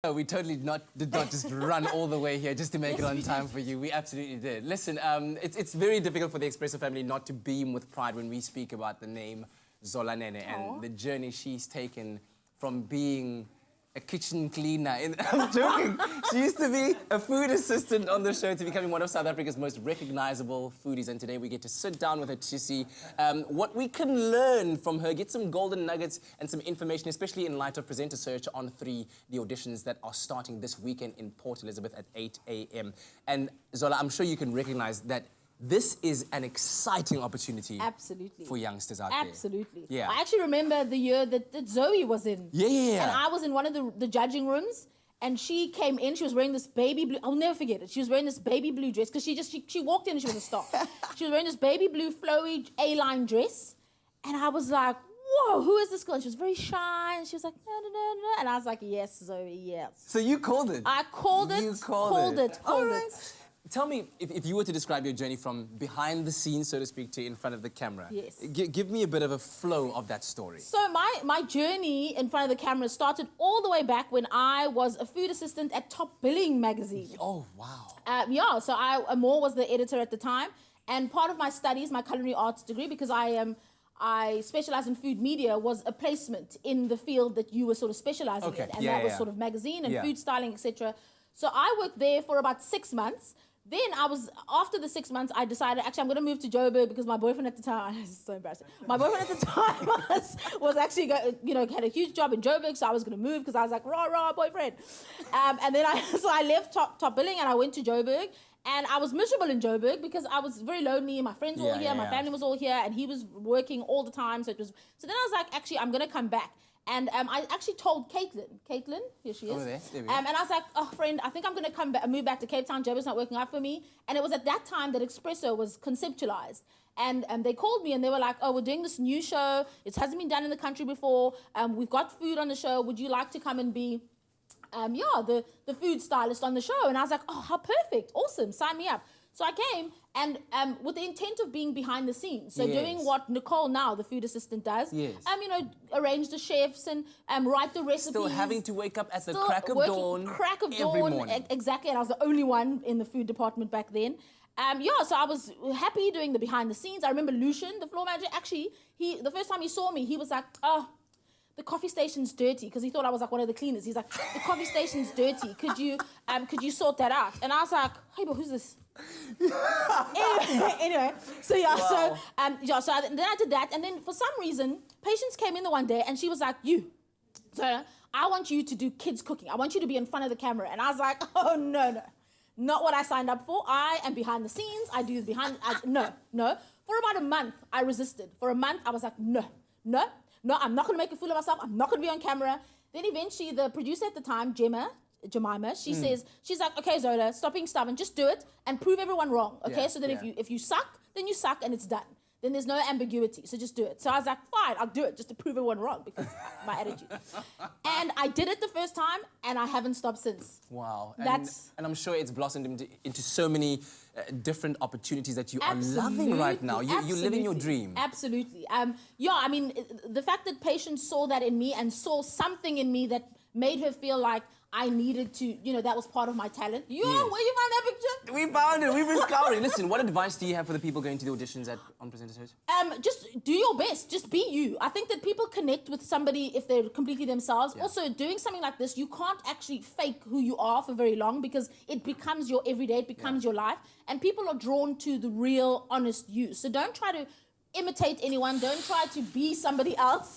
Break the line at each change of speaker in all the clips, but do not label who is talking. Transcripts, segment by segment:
No, we totally did not just run all the way here just to make it on time for you. We absolutely did. Listen, it's very difficult for the Expresso family not to beam with pride when we speak about the name Zola Nene and the journey she's taken from being a kitchen cleaner. I'm joking. She used to be a food assistant on the show to becoming one of South Africa's most recognisable foodies. And today we get to sit down with her to see what we can learn from her, get some golden nuggets and some information, especially in light of Presenter Search on 3, the auditions that are starting this weekend in Port Elizabeth at 8 a.m. And Zola, I'm sure you can recognise that this is an exciting opportunity for youngsters out there.
Absolutely.
Yeah.
I actually remember the year that Zoe was in.
Yeah.
And I was in one of the judging rooms, and she came in, she was wearing this baby blue, I'll never forget it, she was wearing this baby blue dress, because she walked in and she was a star. She was wearing this baby blue flowy A-line dress, and I was like, whoa, who is this girl? And she was very shy, and she was like, no, no, no, no. And I was like, yes, Zoe, yes.
So you called it?
I called it.
You called it.
Called it.
Tell me, if you were to describe your journey from behind the scenes, so to speak, to in front of the camera.
Yes.
Give me a bit of a flow of that story.
So my journey in front of the camera started all the way back when I was a food assistant at Top Billing magazine.
Oh, wow.
Yeah, so Amor was the editor at the time, and part of my studies, my culinary arts degree, because I specialize in food media, was a placement in the field that you were sort of specializing in, and that was sort of magazine and food styling, etc. So I worked there for about 6 months. Then after the 6 months, I decided, actually, I'm going to move to Joburg because my boyfriend at the time, this is so embarrassing. My boyfriend at the time was actually, had a huge job in Joburg, so I was going to move because I was like, rah, rah, boyfriend. And then I left Top Billing and I went to Joburg. And I was miserable in Joburg because I was very lonely. My friends were all here, my family was all here, and he was working all the time. So then I was like, actually, I'm going to come back. And I actually told Caitlin, here she is.
Over there we go.
And I was like, oh, friend, I think I'm going to come back, move back to Cape Town. Joburg's not working out for me. And it was at that time that Expresso was conceptualized. And they called me and they were like, oh, we're doing this new show. It hasn't been done in the country before. We've got food on the show. Would you like to come and be, the food stylist on the show? And I was like, oh, how perfect. Awesome. Sign me up. So I came, and with the intent of being behind the scenes. So doing what Nicole now, the food assistant, does.
Yes.
Arrange the chefs and write the recipes.
Still having to wake up at the crack of dawn every morning.
Exactly, and I was the only one in the food department back then. So I was happy doing the behind the scenes. I remember Lucian, the floor manager, actually, the first time he saw me, he was like, oh, the coffee station's dirty, because he thought I was like one of the cleaners. He's like, the coffee station's dirty. Could you sort that out? And I was like, hey, but who's this? anyway, so then I did that, and then for some reason, Patience came in the one day, and she was like, so I want you to do kids cooking. I want you to be in front of the camera. And I was like, oh, no. Not what I signed up for. I am behind the scenes. I do no. For about a month, I resisted. For a month, I was like, no, I'm not going to make a fool of myself. I'm not going to be on camera. Then eventually, the producer at the time, Jemima, she's like, okay, Zola, stop being stubborn, just do it and prove everyone wrong, okay? So then if you suck, then you suck and it's done. Then there's no ambiguity, so just do it. So I was like, fine, I'll do it just to prove everyone wrong because my attitude. And I did it the first time and I haven't stopped since.
Wow. And I'm sure it's blossomed into so many different opportunities that you are loving right now. You're living your dream.
Absolutely. I mean, the fact that Patience saw that in me and saw something in me that made her feel like I needed to, that was part of my talent. Where you found that picture?
We found it. We've been scouring. Listen, what advice do you have for the people going to the auditions on Presenter Search?
Just do your best. Just be you. I think that people connect with somebody if they're completely themselves. Yeah. Also, doing something like this, you can't actually fake who you are for very long because it becomes your everyday, it becomes your life. And people are drawn to the real, honest you. So don't try to imitate anyone. Don't try to be somebody else.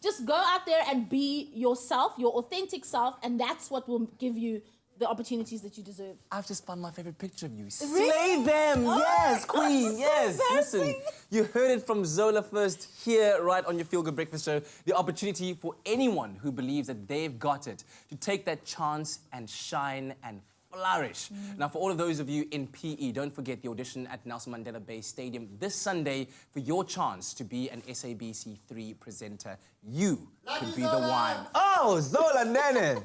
Just go out there and be yourself, your authentic self, and that's what will give you the opportunities that you deserve.
I've just found my favorite picture of you.
Really?
Slay them! Oh, yes, queen, yes. Listen, you heard it from Zola first here right on your Feel Good Breakfast Show. The opportunity for anyone who believes that they've got it to take that chance and shine and flourish. Now, for all of those of you in PE, don't forget the audition at Nelson Mandela Bay Stadium this Sunday for your chance to be an SABC3 presenter. You could be the one. Oh, Zola Nene!